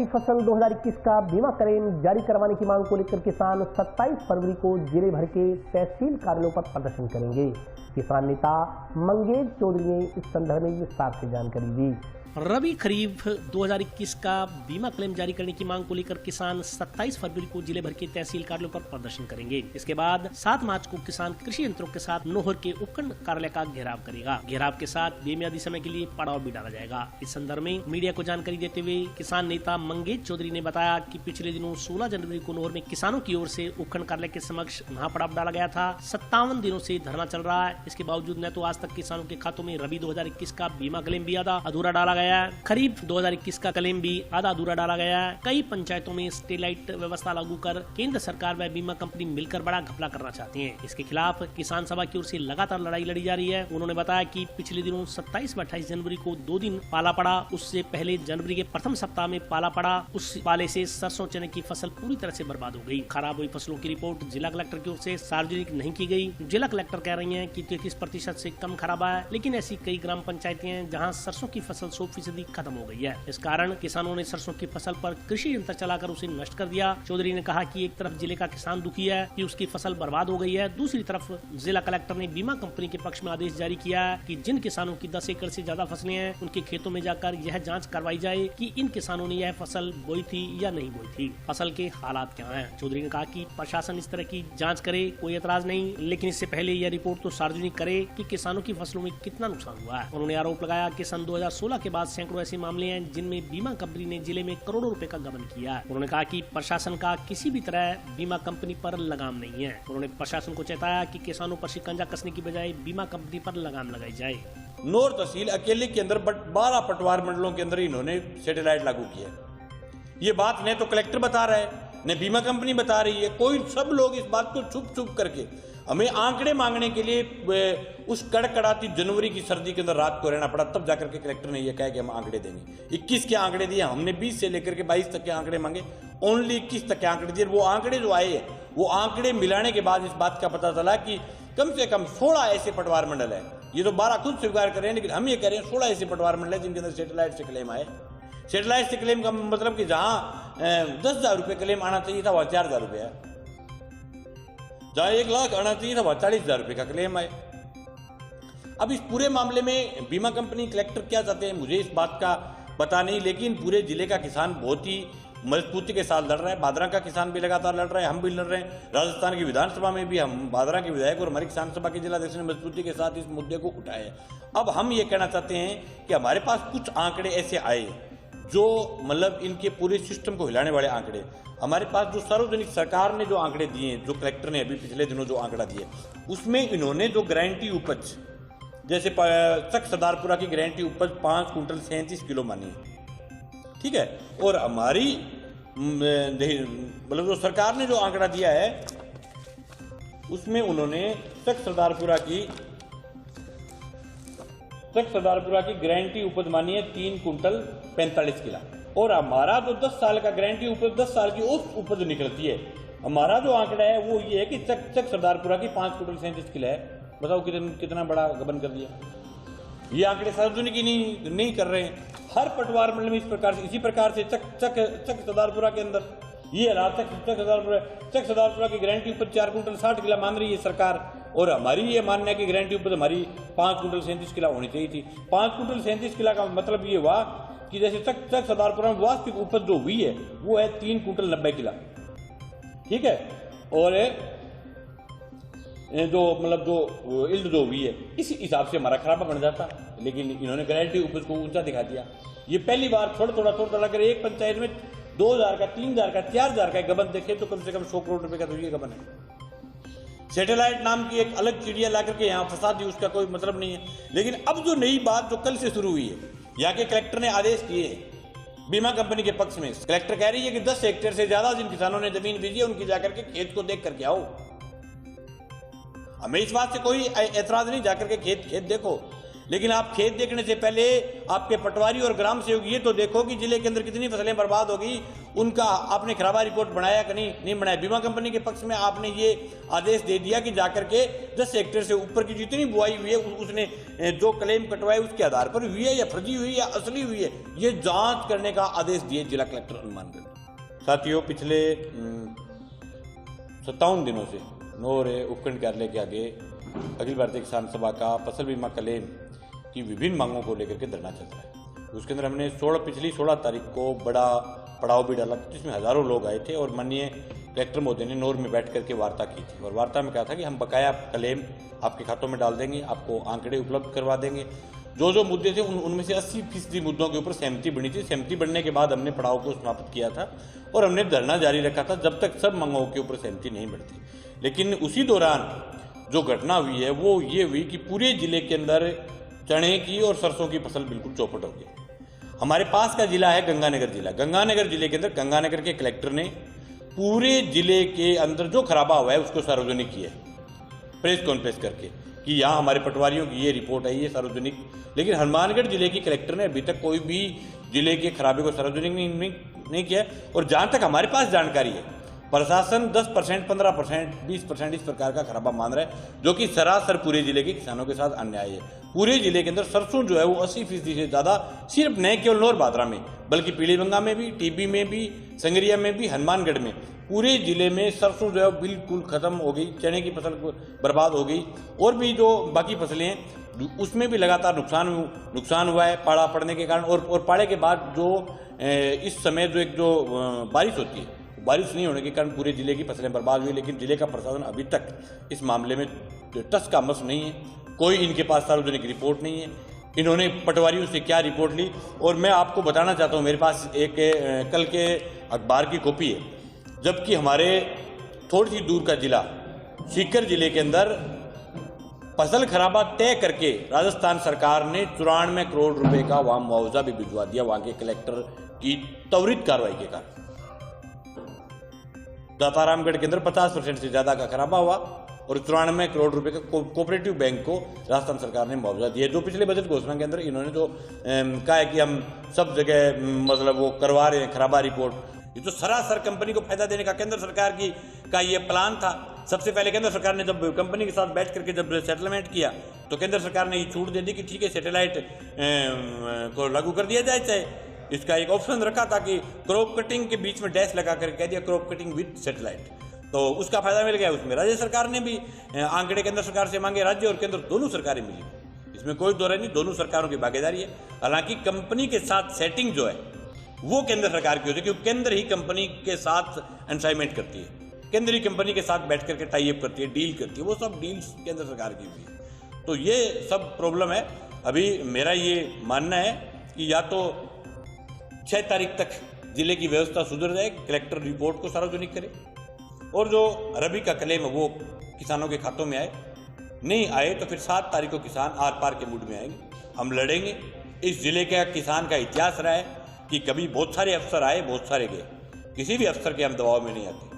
खरीफ फसल 2021 का बीमा क्लेम जारी करवाने की मांग को लेकर किसान 27 फरवरी को जिले भर के तहसील कार्यालयों पर प्रदर्शन करेंगे। किसान नेता मंगेश चौधरी ने इस संदर्भ में विस्तार से जानकारी दी। रबी खरीफ 2021 का बीमा क्लेम जारी करने की मांग को लेकर किसान 27 फरवरी को जिले भर के तहसील कार्यालयों पर प्रदर्शन करेंगे। इसके बाद 7 मार्च को किसान कृषि यंत्रों के साथ नोहर के उपखंड कार्यालय का घेराव करेगा। घेराव के साथ बेमियादी समय के लिए पड़ाव भी डाला जाएगा। इस संदर्भ में मीडिया को जानकारी देते हुए किसान नेता मंगेश चौधरी ने बताया कि पिछले दिनों 16 जनवरी को नोहर में किसानों की ओर से उपखंड कार्यालय के समक्ष महापड़ाव डाला गया था। 57 दिनों से धरना चल रहा है। इसके बावजूद न तो आज तक किसानों के खातों में रबी 2021 का बीमा क्लेम भी आधा अधूरा डाला गया है, खरीफ 2021 का क्लेम भी आधा अधूरा डाला गया है। कई पंचायतों में स्टेलाइट व्यवस्था लागू कर केंद्र सरकार व बीमा कंपनी मिलकर बड़ा घपला करना चाहती है। इसके खिलाफ किसान सभा की ओर से लगातार लड़ाई लड़ी जा रही है। उन्होंने बताया कि पिछले दिनों 27 व 28 जनवरी को 2 दिन पाला पड़ा। उससे पहले जनवरी के प्रथम सप्ताह में पाला पड़ा। उस पाले से सरसों चने की फसल पूरी तरह से बर्बाद हो गई। खराब हुई फसलों की रिपोर्ट जिला कलेक्टर की ओर से सार्वजनिक नहीं की गई। जिला कलेक्टर कह रही है कि 33% से कम खराब है, लेकिन ऐसी कई ग्राम पंचायतें हैं जहाँ सरसों की फसल 100% खत्म हो गई है। इस कारण किसानों ने सरसों की फसल पर कृषि यंत्र चलाकर उसे नष्ट कर दिया। चौधरी ने कहा कि एक तरफ जिले का किसान दुखी है कि उसकी फसल बर्बाद हो गई है, दूसरी तरफ जिला कलेक्टर ने बीमा कंपनी के पक्ष में आदेश जारी किया है कि जिन किसानों की 10 एकड़ से ज्यादा फसलें हैं उनके खेतों में जाकर यह जांच करवाई जाए कि इन किसानों ने यह फसल बोई थी या नहीं बोई थी, फसल के हालात क्या हैं। चौधरी ने कहा कि प्रशासन इस तरह की जाँच करे, कोई एतराज नहीं, लेकिन इससे पहले यह रिपोर्ट तो सार्वजनिक करे कि किसानों की फसलों में कितना नुकसान हुआ है। उन्होंने आरोप लगाया कि सन 2016 के बाद सैकड़ों ऐसे मामले हैं जिनमें बीमा कंपनी ने जिले में करोड़ों रुपए का गबन किया है। उन्होंने कहा कि प्रशासन का किसी भी तरह बीमा कंपनी पर लगाम नहीं है। उन्होंने प्रशासन को चेताया कि किसानों पर शिकंजा कसने की बजाय बीमा कंपनी पर लगाम लगाई जाए। नोर तहसील अकेले के अंदर 12 पटवार मंडलों के अंदर इन्होंने सैटेलाइट लागू किया। ये बात न तो कलेक्टर बता रहा है, न बीमा कंपनी बता रही है। कोई सब लोग इस बात को छुप छुप करके हमें आंकड़े मांगने के लिए उस कड़कड़ाती जनवरी की सर्दी के अंदर रात को रहना पड़ा। तब जाकर के कलेक्टर ने यह कहा कि हम आंकड़े देंगे। 21 के आंकड़े दिए हमने, 20 से लेकर के 22 तक के आंकड़े मांगे, ओनली 21 तक के आंकड़े दिए। वो आंकड़े जो आए हैं वो आंकड़े मिलाने के बाद इस बात का पता चला कि कम से कम 16 ऐसे पटवार मंडल है। ये तो 12 खुद स्वीकार कर रहे हैं, लेकिन हम ये कह रहे हैं 16 ऐसे पटवार मंडल है जिनके अंदर सैटेलाइट से क्लेम आए। सैटेलाइट से क्लेम का मतलब कि जहाँ 10,000 रुपये क्लेम आना चाहिए था वहाँ 4,000 रुपये है, जहाँ 1 लाख आना चाहिए था वहाँ 40,000 रुपये का क्लेम आए। अब इस पूरे मामले में बीमा कंपनी, कलेक्टर क्या चाहते हैं मुझे इस बात का पता नहीं, लेकिन पूरे जिले का किसान बहुत ही मजबूती के साथ लड़ रहा है। बादरा का किसान भी लगातार लड़ रहा है, हम भी लड़ रहे हैं। राजस्थान की विधानसभा में भी हम बादरा के विधायक और हमारी किसान सभा के जिलाध्यक्ष ने मजबूती के साथ इस मुद्दे को उठाया है। अब हम ये कहना चाहते हैं कि हमारे पास कुछ आंकड़े ऐसे आए जो मतलब इनके पूरे सिस्टम को हिलाने वाले आंकड़े। हमारे पास जो सार्वजनिक सरकार ने जो आंकड़े दिए, जो कलेक्टर ने अभी पिछले दिनों जो आंकड़ा दिए, उसमें इन्होंने जो गारंटी उपज, जैसे चक सरदारपुरा की गारंटी उपज 5 कुंटल 37 किलो मानी है, ठीक है। और हमारी मतलब जो सरकार ने जो आंकड़ा दिया है उसमें उन्होंने चक सरदारपुरा की गारंटी उपज मानी है 3 कुंटल 45 किलो। और हमारा जो 10 साल का गारंटी उपज, 10 साल की उस उपज निकलती है। हमारा जो आंकड़ा है वो ये है कि चक सरदारपुरा की 5 कुंटल 37 किलो है। बताओ कितना बड़ा गबन कर दिया। ये आंकड़े सार्वजनिक ही नहीं कर रहे हैं। हर पटवार मंडल में इस प्रकार से, इसी प्रकार से चक सरदारपुरा के अंदर ये हालात। चक सरदारपुरा की गारंटी उपज 4 कुंटल 60 किलो मान रही है सरकार, और हमारी ये मानना है कि गारंटी उपज हमारी 5 कुंटल 37 किलो होनी चाहिए थी। 5 कुंटल 37 किलो का मतलब ये हुआ कि जैसे चक सरदारपुरा में वास्तविक उपज जो हुई है वो है 3 कुंटल 90 किलो, ठीक है। और जो मतलब जो इल्ड जो हुई है इसी हिसाब से हमारा खराबा बन जाता, लेकिन इन्होंने गारंटी उपज को ऊंचा दिखा दिया। ये पहली बार थोड़ा अगर एक पंचायत में 2,000 का, 3,000 का, 4,000 का गबन देखे तो कम से कम 100 करोड़ रुपए का तो ये गबन है। सैटेलाइट नाम की एक अलग चिड़िया ला करके यहाँ फंसा दी, उसका कोई मतलब नहीं है। लेकिन अब जो नई बात जो कल से शुरू हुई है, यहाँ के कलेक्टर ने आदेश दिए हैं बीमा कंपनी के पक्ष में। कलेक्टर कह रही है कि 10 हेक्टेयर से ज्यादा जिन किसानों ने जमीन बेची है उनकी जाकर के खेत को देख करके आओ। हमें इस बात से कोई एतराज नहीं, जाकर के खेत देखो, लेकिन आप खेत देखने से पहले आपके पटवारी और ग्राम सेवक ये तो देखो कि जिले के अंदर कितनी फसलें बर्बाद हो गई, उनका आपने खराबा रिपोर्ट बनाया कि नहीं बनाया। बीमा कंपनी के पक्ष में आपने ये आदेश दे दिया कि जाकर के 10 हेक्टेयर से ऊपर की जितनी बुआई हुई है उसने जो क्लेम कटवाए उसके आधार पर हुई है या फर्जी हुई है या असली हुई है, ये जांच करने का आदेश दिए जिला कलेक्टर हनुमानगढ़। साथियों, पिछले 57 दिनों से नोहर उपखंड कार्यालय के आगे अखिल भारतीय किसान सभा का फसल बीमा क्लेम की विभिन्न मांगों को लेकर के धरना चल रहा है। उसके अंदर हमने पिछली 16 तारीख को बड़ा पड़ाव भी डाला, जिसमें हजारों लोग आए थे और माननीय कलेक्टर महोदय ने नोहर में बैठ करके वार्ता की थी और वार्ता में कहा था कि हम बकाया क्लेम आपके खातों में डाल देंगे, आपको आंकड़े उपलब्ध करवा देंगे। जो मुद्दे थे उनमें से 80% मुद्दों के ऊपर सहमति बनी थी। सहमति बनने के बाद हमने पड़ाव को समाप्त किया था और हमने धरना जारी रखा था जब तक सब मांगों के ऊपर सहमति नहीं बढ़ती। लेकिन उसी दौरान जो घटना हुई है वो ये हुई कि पूरे जिले के अंदर चने की और सरसों की फसल बिल्कुल चौपट हो गई। हमारे पास का जिला है गंगानगर जिला। गंगानगर जिले के अंदर गंगानगर के कलेक्टर ने पूरे जिले के अंदर जो खराबा हुआ है उसको सार्वजनिक किया है प्रेस कॉन्फ्रेंस करके कि यहाँ हमारे पटवारियों की ये रिपोर्ट है, ये सार्वजनिक। लेकिन हनुमानगढ़ जिले की कलेक्टर ने अभी तक कोई भी जिले के खराबे को सार्वजनिक नहीं किया। और जहाँ तक हमारे पास जानकारी है, प्रशासन 10%, 15%, 20% इस प्रकार का खराबा मान रहा है, जो कि सरासर पूरे जिले के किसानों के साथ अन्याय है। पूरे जिले के अंदर सरसों जो है वो 80% से ज़्यादा सिर्फ नहीं केवल नोहर भादरा में बल्कि पीलीबंगा में भी, टीबी में भी, संगरिया में भी, हनुमानगढ़ में, पूरे जिले में सरसों जो है बिल्कुल खत्म हो गई। चने की फसल बर्बाद हो गई और भी जो बाकी फसलें हैं उसमें भी लगातार नुकसान हुआ है पाड़ा पड़ने के कारण। और पाड़े के बाद जो इस समय जो बारिश होती है, बारिश नहीं होने के कारण पूरे जिले की फसलें बर्बाद हुई। लेकिन जिले का प्रशासन अभी तक इस मामले में टस का मस नहीं है, कोई इनके पास सार्वजनिक रिपोर्ट नहीं है। इन्होंने पटवारियों से क्या रिपोर्ट ली, और मैं आपको बताना चाहता हूँ, मेरे पास एक कल के अखबार की कॉपी है, जबकि हमारे थोड़ी सी दूर का जिला सीकर जिले के अंदर फसल खराबा तय करके राजस्थान सरकार ने 94 करोड़ रुपए का वहां मुआवजा भी भिजवा दिया वहां के कलेक्टर की त्वरित कार्रवाई के कारण। दातारामगढ़ के अंदर 50% से ज्यादा का खराबा हुआ और 94 करोड़ रुपए का कोऑपरेटिव बैंक को राजस्थान सरकार ने मुआवजा दिया। जो पिछले बजट घोषणा के अंदर इन्होंने जो कहा है कि हम सब जगह मतलब वो करवा रहे हैं खराबा रिपोर्ट, ये तो सरासर कंपनी को फायदा देने का केंद्र सरकार का ये प्लान था। सबसे पहले केंद्र सरकार ने जब कंपनी के साथ बैठ करके जब सेटलमेंट किया तो केंद्र सरकार ने ये छूट दे दी कि ठीक है सैटेलाइट को लागू कर दिया जाए, चाहे इसका एक ऑप्शन रखा था कि क्रॉप कटिंग के बीच में डैश लगा कर कह दिया क्रॉप कटिंग विद सैटेलाइट, तो उसका फायदा मिल गया। उसमें राज्य सरकार ने भी आंकड़े केंद्र सरकार से मांगे, राज्य और केंद्र दोनों सरकारें मिली, इसमें कोई दो नहीं, दोनों सरकारों की भागीदारी है। हालांकि कंपनी के साथ सेटिंग जो है वो केंद्र सरकार की होती है, क्योंकि केंद्र ही कंपनी के साथ अनसाइनमेंट करती है, केंद्र ही कंपनी के साथ बैठ करके टाई अप करती है, डील करती है, वो सब डील्स केंद्र सरकार की हुई है। तो ये सब प्रॉब्लम है। अभी मेरा ये मानना है कि या तो 6 तारीख तक जिले की व्यवस्था सुधर जाए, कलेक्टर रिपोर्ट को सार्वजनिक करे और जो रबी का क्लेम है वो किसानों के खातों में आए, नहीं आए तो फिर 7 तारीख को किसान आर पार के मूड में आएंगे। हम लड़ेंगे। इस जिले का किसान का इतिहास रहा है कि कभी बहुत सारे अफसर आए, बहुत सारे गए, किसी भी अफसर के हम दबाव में नहीं आते।